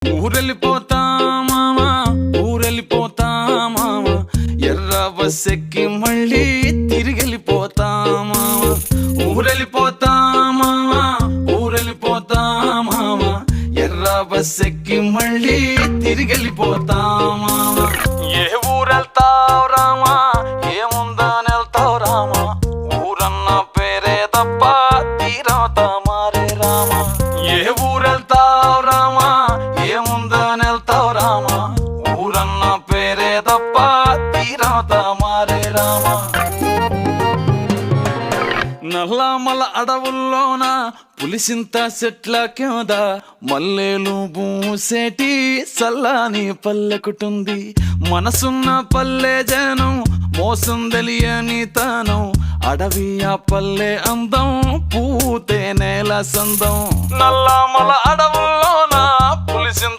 ఊరెళ్ళిపోతా మామా, ఊరెళ్ళిపోతా మామా, ఎర్ర బస్సెక్కి మళ్ళీ తిరిగెళ్ళిపోతా మామా. ఊరెళ్ళిపోతా మామా, ఊరెళ్ళిపోతా మామా, ఎర్ర బస్సెక్కి మళ్ళీ తిరిగెళ్ళిపోతా మామా. ఏ ఊరెళ్తావు రామా, ఏముందని వెళ్తావు రామా, ఊరన్న పేరే తప్ప తీరవుతా మారే రామా. ఏ ఊరెళ్తావు రామా, ఏముందని వెళ్తావు రామా, ఊరన్న పేరే తప్ప తీరవుతా మారే రామా. నల్లమల అడవుల్లోన పులిసింత చెట్ల కింద మల్లెలు పూసేటి సల్లాని పల్లెకుటుంది. మనసున్న పల్లె జనం, మోసం తెలియని తనం, అడవి ఆ పల్లె అందం, పూతే నేల సందం. నల్లమల అడవుల్లోన పులిసింత